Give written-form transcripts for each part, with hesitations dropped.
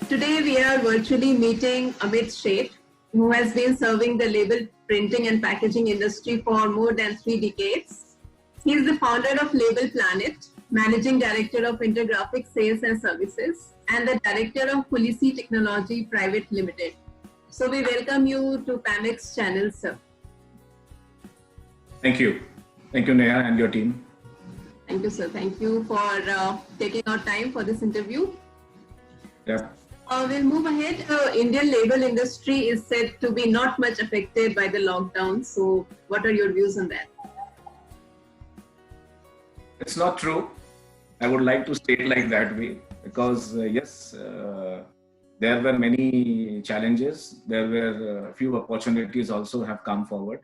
Today we are virtually meeting Amit Sheth, who has been serving the label printing and packaging industry for more than 3 decades. He is the founder of Label Planet, managing director of Intergraphic Sales and Services, and the director of Policy Technology Private Limited. So we welcome you to PAMX channel, sir. Thank you. Thank you, Neha, and your team. Thank you, sir. Thank you for taking our time for this interview. Yeah. We'll move ahead. Indian label industry is said to be not much affected by the lockdown. So what are your views on that? It's not true. I would like to state like that way because yes, there were many challenges. There were few opportunities also have come forward,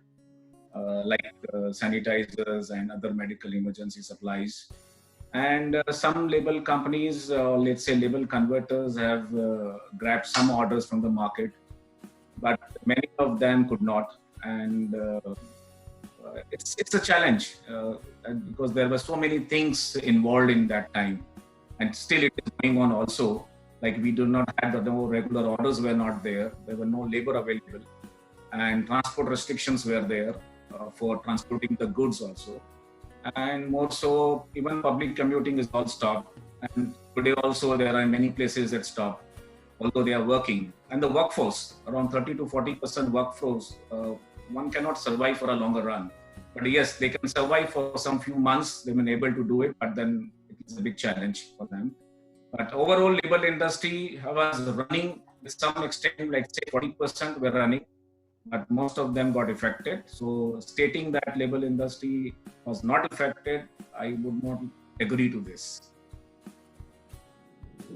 like sanitizers and other medical emergency supplies. And some label companies, let's say label converters, have grabbed some orders from the market, but many of them could not. And it's a challenge because there were so many things involved in that time, and still it is going on also. Like we do not have no regular orders were not there. There were no labor available, and transport restrictions were there for transporting the goods also. And more so, even public commuting is all stopped. And today also there are many places that stop, although they are working. And the workforce, around 30 to 40% workforce, one cannot survive for a longer run. But yes, they can survive for some few months. They've been able to do it, but then it's a big challenge for them. But overall, label industry was running with some extent, like say 40% were running, but most of them got affected. So stating that label industry was not affected, I would not agree to this.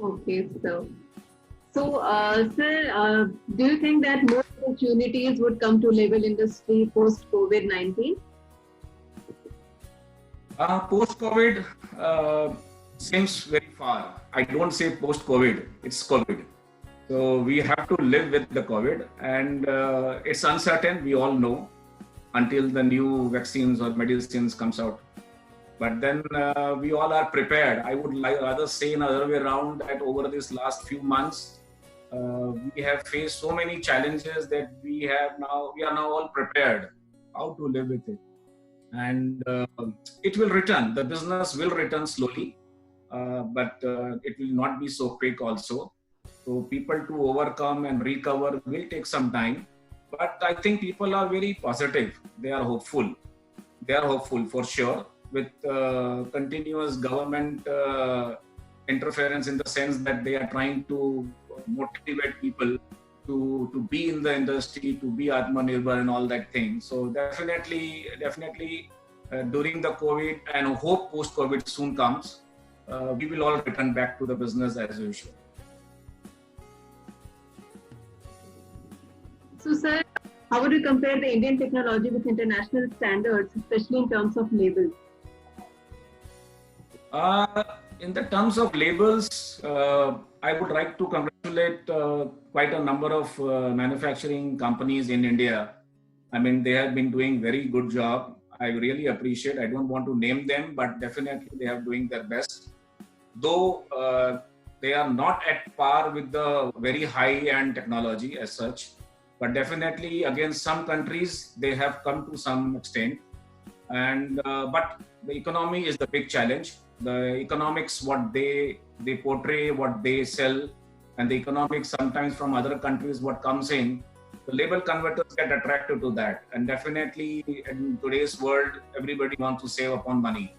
Okay, so sir, do you think that more opportunities would come to label industry post COVID-19? Post-COVID seems very far. I don't say post-COVID, it's COVID. So we have to live with the COVID, and it's uncertain, we all know, until the new vaccines or medicines comes out. But then we all are prepared. I would rather say in other way around that over this last few months, we have faced so many challenges that we are now all prepared how to live with it. And it will return, the business will return slowly, but it will not be so quick also. So people to overcome and recover will take some time, but I think people are very positive. They are hopeful. They are hopeful for sure with continuous government interference in the sense that they are trying to motivate people to be in the industry, to be Atmanirbhar and all that thing. So definitely during the COVID, and hope post-COVID soon comes, we will all return back to the business as usual. So, sir, how would you compare the Indian technology with international standards, especially in terms of labels? In the terms of labels, I would like to congratulate quite a number of manufacturing companies in India. I mean, they have been doing very good job. I really appreciate. I don't want to name them, but definitely they are doing their best. Though they are not at par with the very high-end technology as such. But definitely, against some countries, they have come to some extent. And but the economy is the big challenge. The economics, what they portray, what they sell, and the economics sometimes from other countries, what comes in, the label converters get attracted to that. And definitely, in today's world, everybody wants to save upon money.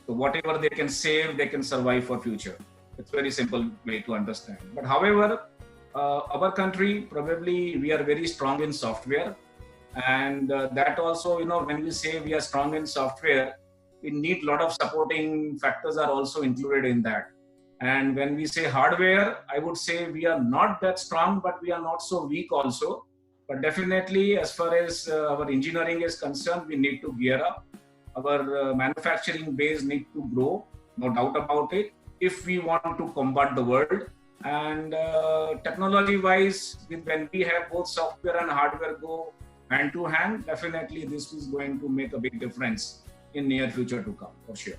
So whatever they can save, they can survive for future. It's very simple way to understand. But however, our country, probably we are very strong in software, and that also, when we say we are strong in software, we need a lot of supporting factors are also included in that. And when we say hardware, I would say we are not that strong, but we are not so weak also. But definitely, as far as our engineering is concerned, we need to gear up. Our manufacturing base need to grow, no doubt about it, if we want to combat the world. And technology-wise, when we have both software and hardware go hand to hand, definitely this is going to make a big difference in near future to come, for sure.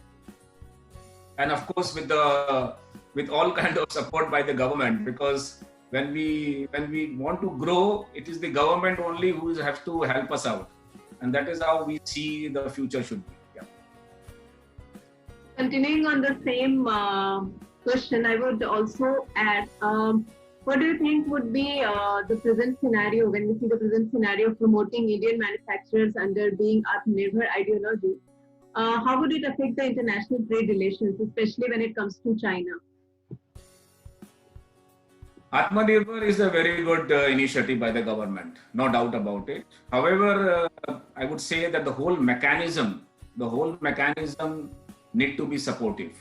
And of course, with all kind of support by the government, because when we want to grow, it is the government only who has to help us out, and that is how we see the future should be. Yeah. Continuing on the same question, I would also add, what do you think would be the present scenario when we see the present scenario of promoting Indian manufacturers under being Atmanirbhar ideology? How would it affect the international trade relations, especially when it comes to China? Atmanirbhar is a very good initiative by the government, no doubt about it. However, I would say that the whole mechanism need to be supportive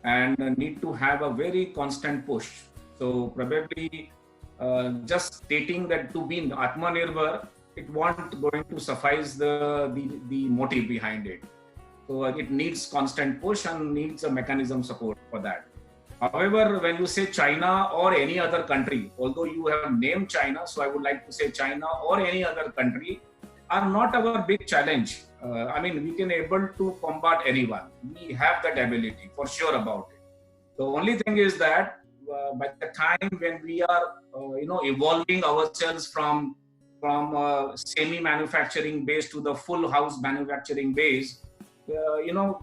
and need to have a very constant push. So probably just stating that to be Atmanirbhar, it won't going to suffice the motive behind it. So it needs constant push and needs a mechanism support for that. However, when you say China or any other country, although you have named China, so I would like to say China or any other country are not our big challenge. I mean, we can able to combat anyone. We have that ability for sure about it. The only thing is that by the time when we are, evolving ourselves from semi-manufacturing base to the full house manufacturing base,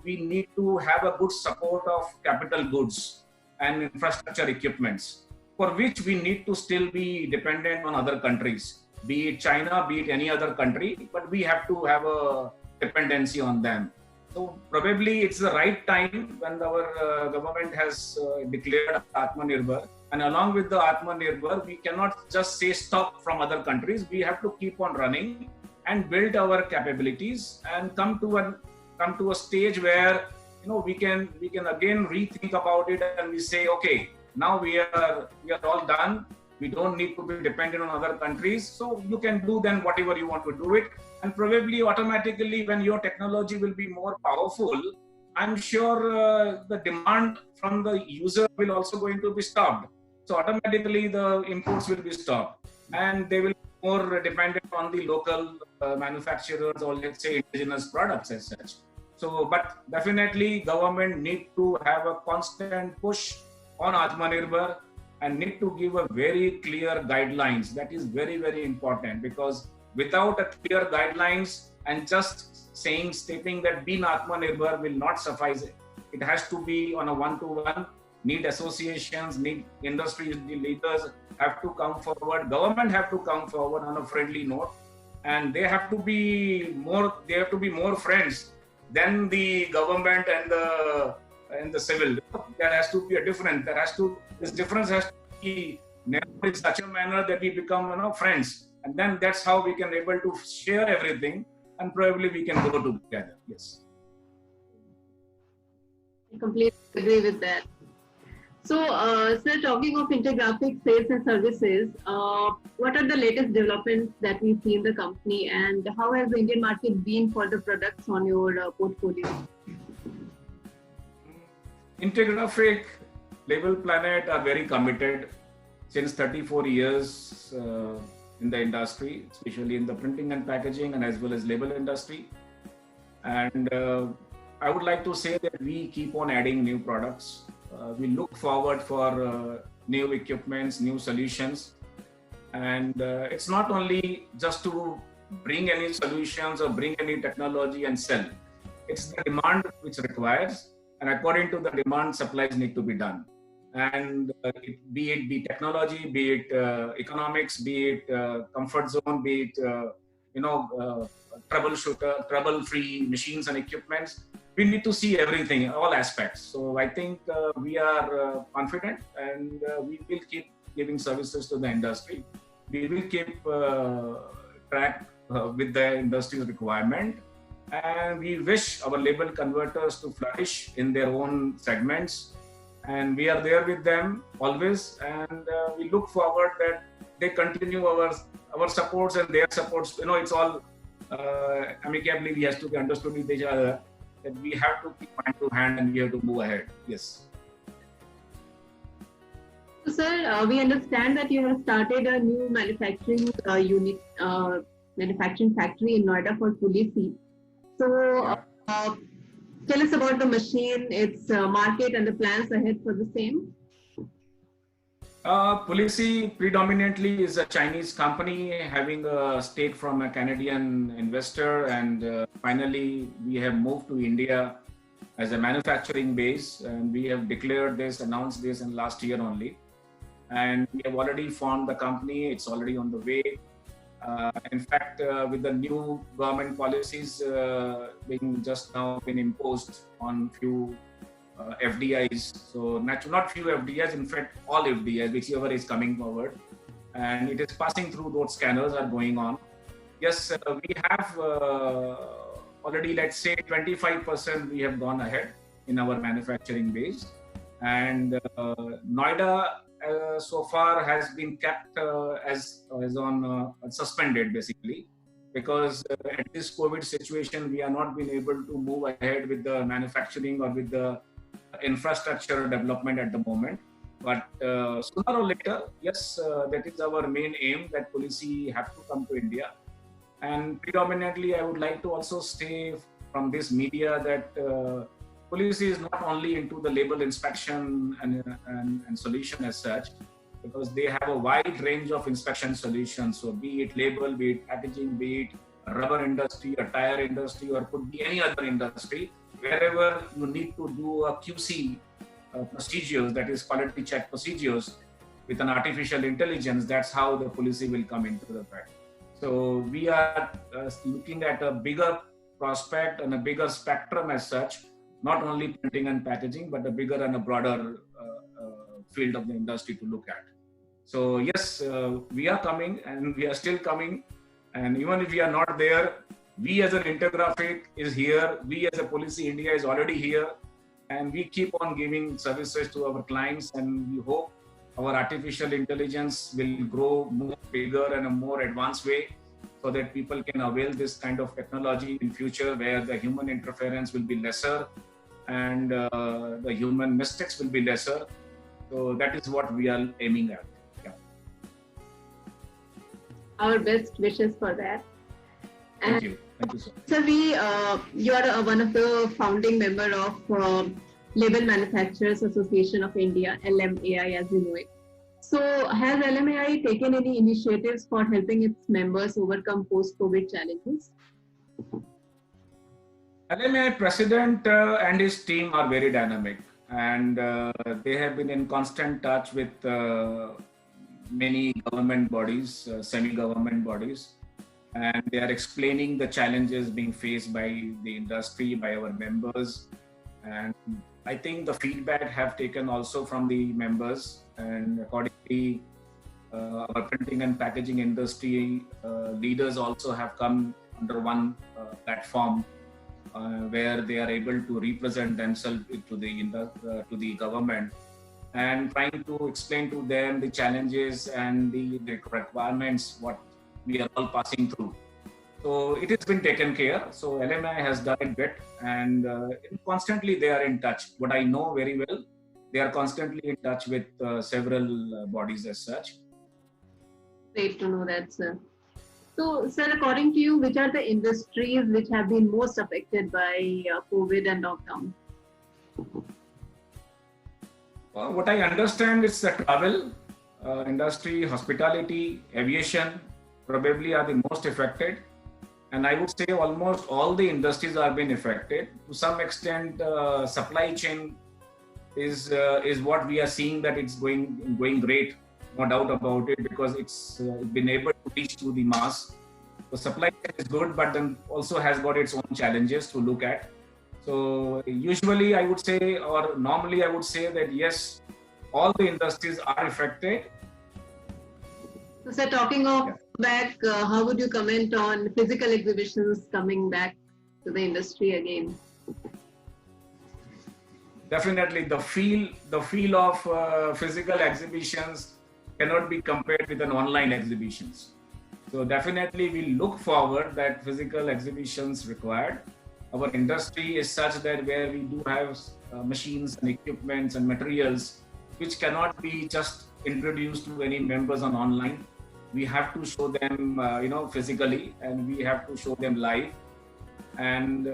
we need to have a good support of capital goods and infrastructure equipments, for which we need to still be dependent on other countries, be it China, be it any other country, but we have to have a dependency on them. So probably it's the right time when our government has declared Atmanirbhar, and along with the Atmanirbhar, we cannot just say stop from other countries. We have to keep on running and build our capabilities and come to a stage where we can again rethink about it, and we say, okay, now we are all done. We don't need to be dependent on other countries. So you can do then whatever you want to do it. And probably automatically when your technology will be more powerful, I'm sure the demand from the user will also going to be stopped. So automatically the imports will be stopped and they will be more dependent on the local manufacturers or let's say indigenous products as such. So, but definitely government need to have a constant push on Atmanirbhar and need to give a very clear guidelines. That is very, very important, because without a clear guidelines and just stating that being Atmanirbhar will not suffice. It has to be on a one-to-one. Need associations, need industry leaders have to come forward. Government have to come forward on a friendly note, and they have to be more. They have to be more friends than the government and the civil. There has to be a difference. This difference has to be narrowed in such a manner that we become friends, and then that's how we can able to share everything, and probably we can grow together. Yes. I completely agree with that. So, sir, talking of Intergraphics sales and services, what are the latest developments that we see in the company, and how has the Indian market been for the products on your portfolio? Intergraphic, Label Planet are very committed since 34 years in the industry, especially in the printing and packaging and as well as label industry. And I would like to say that we keep on adding new products. We look forward for new equipments, new solutions. And it's not only just to bring any solutions or bring any technology and sell. It's the demand which requires, and according to the demand, supplies need to be done. And be it technology, be it economics, be it comfort zone, be it trouble-free machines and equipments, we need to see everything, all aspects. So I think we are confident, and we will keep giving services to the industry. We will keep track with the industry's requirement, and we wish our label converters to flourish in their own segments. And we are there with them always, and we look forward that they continue our supports and their supports. It's all amicably. We have to be understood with each other, that we have to keep hand to hand and we have to move ahead. Yes. So, sir, we understand that you have started a new manufacturing unit, manufacturing factory in Noida for Policy. So, tell us about the machine, its market, and the plans ahead for the same. Policy predominantly is a Chinese company having a stake from a Canadian investor, and finally we have moved to India as a manufacturing base, and we have declared this, announced this in last year only, and we have already formed the company. It's already on the way. In fact, with the new government policies being just now been imposed on few FDIs, so not few FDIs, in fact all FDIs, whichever is coming forward, and it is passing through, those scanners are going on. Yes, we have already, let's say 25% we have gone ahead in our manufacturing base, and Noida so far has been kept as on suspended basically, because at this COVID situation we are not been able to move ahead with the manufacturing or with the infrastructure development at the moment. But sooner or later, yes, that is our main aim, that policy have to come to India. And predominantly, I would like to also stay from this media that policy is not only into the label inspection and solution as such, because they have a wide range of inspection solutions. So be it label, be it packaging, be it a rubber industry, a tire industry, or could be any other industry, wherever you need to do a QC procedures, that is quality check procedures with an artificial intelligence, that's how the policy will come into the fact. So we are looking at a bigger prospect and a bigger spectrum as such, not only printing and packaging, but a bigger and a broader field of the industry to look at. So yes, we are coming, and we are still coming. And even if we are not there, we as an Intergraphic is here. We as a Policy India is already here. And we keep on giving services to our clients, and we hope our artificial intelligence will grow more bigger and a more advanced way, so that people can avail this kind of technology in future, where the human interference will be lesser and the human mistakes will be lesser. So that is what we are aiming at. Yeah. Our best wishes for that. Thank you. Thank you, sir. So you are one of the founding member of Label Manufacturers Association of India, LMAI as you know it. So has LMAI taken any initiatives for helping its members overcome post-COVID challenges? LMAI president and his team are very dynamic, and they have been in constant touch with many government bodies, semi-government bodies, and they are explaining the challenges being faced by the industry, by our members. And I think the feedback have taken also from the members, and accordingly our printing and packaging industry leaders also have come under one platform where they are able to represent themselves to the government, and trying to explain to them the challenges and the requirements what we are all passing through. So it has been taken care. So LMI has done it bit, and constantly they are in touch. What I know very well, they are constantly in touch with several bodies as such. Great to know that, sir. So, sir, according to you, which are the industries which have been most affected by COVID and lockdown? What I understand is the travel industry, hospitality, aviation probably are the most affected. And I would say almost all the industries are being affected. To some extent, supply chain is what we are seeing, that it's going great, no doubt about it, because it's been able to reach to the mass. The supply chain is good, but then also has got its own challenges to look at. So usually I would say, or normally I would say that yes, all the industries are affected. So, sir, talking of back, how would you comment on physical exhibitions coming back to the industry again? Definitely, the feel of physical exhibitions cannot be compared with an online exhibitions. So definitely, we look forward that physical exhibitions required. Our industry is such that where we do have machines and equipments and materials which cannot be just introduced to any members on online. We have to show them, physically, and we have to show them live. And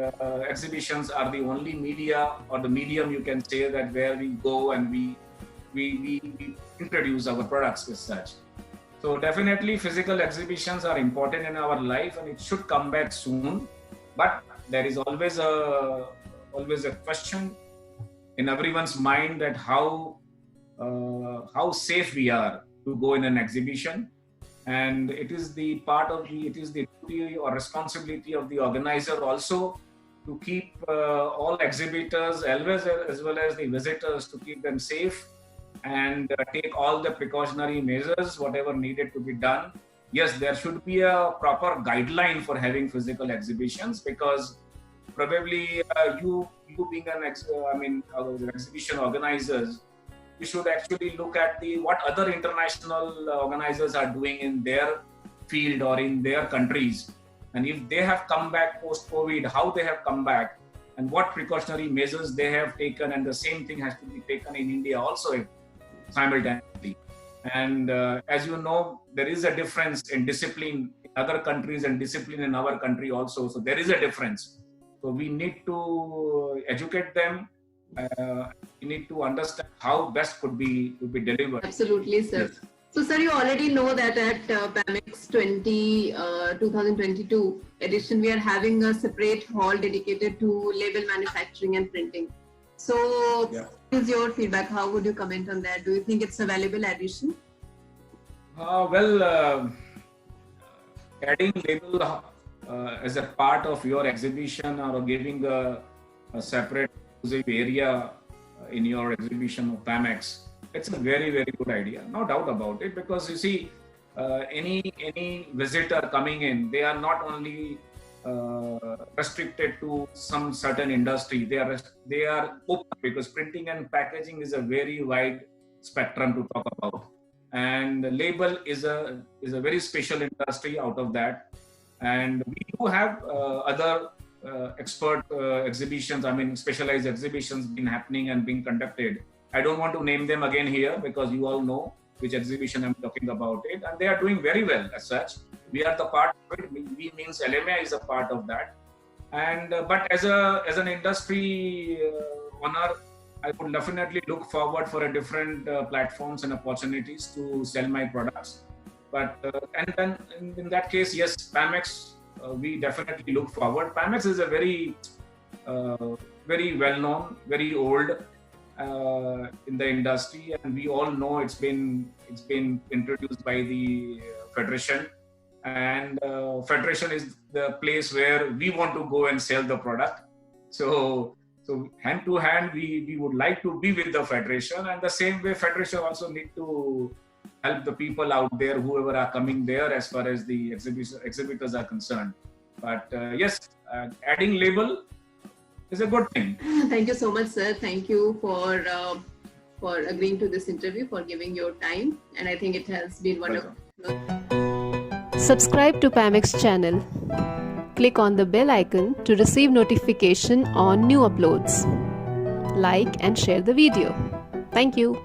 exhibitions are the only media or the medium, you can say, that where we go and we we introduce our products as such. So definitely physical exhibitions are important in our life, and it should come back soon. But there is always a question in everyone's mind that how safe we are to go in an exhibition, and it is the duty or responsibility of the organizer also to keep all exhibitors as well as the visitors, to keep them safe and take all the precautionary measures whatever needed to be done. Yes, there should be a proper guideline for having physical exhibitions, because probably you being exhibition organizers, you should actually look at what other international organizers are doing in their field or in their countries, and if they have come back post-COVID, how they have come back and what precautionary measures they have taken, and the same thing has to be taken in India also simultaneously. And as you know, there is a difference in discipline in other countries and discipline in our country also. So there is a difference. So we need to educate them. We need to understand how best could be delivered. Absolutely, sir. Yes. So, sir, you already know that at PAMEX 2022 edition, we are having a separate hall dedicated to label manufacturing and printing. So, yeah. What is your feedback? How would you comment on that? Do you think it's a valuable addition? Adding label as a part of your exhibition or giving a separate area in your exhibition of PAMEX, it's a very, very good idea. No doubt about it, because you see, any visitor coming in, they are not only restricted to some certain industry. They are open, because printing and packaging is a very wide spectrum to talk about, and label is a very special industry out of that. And we do have other expert exhibitions, specialized exhibitions been happening and being conducted. I don't want to name them again here, because you all know which exhibition I'm talking about it, and they are doing very well as such. We are the part of it. We means LMA is a part of that. And but as an industry owner, I would definitely look forward for a different platforms and opportunities to sell my products. But and then in that case, yes, PAMEX, we definitely look forward. PAMEX is a very very well known, very old in the industry, and we all know it's been introduced by the Federation, and Federation is the place where we want to go and sell the product. So hand to hand, we would like to be with the Federation, and the same way Federation also need to help the people out there, whoever are coming there, as far as the exhibitors are concerned. But yes, adding label is a good thing. Thank you so much, sir. Thank you for agreeing to this interview, for giving your time, and I think it has been wonderful. Subscribe to PAMEX channel. Click on the bell icon to receive notification on new uploads. Like and share the video. Thank you.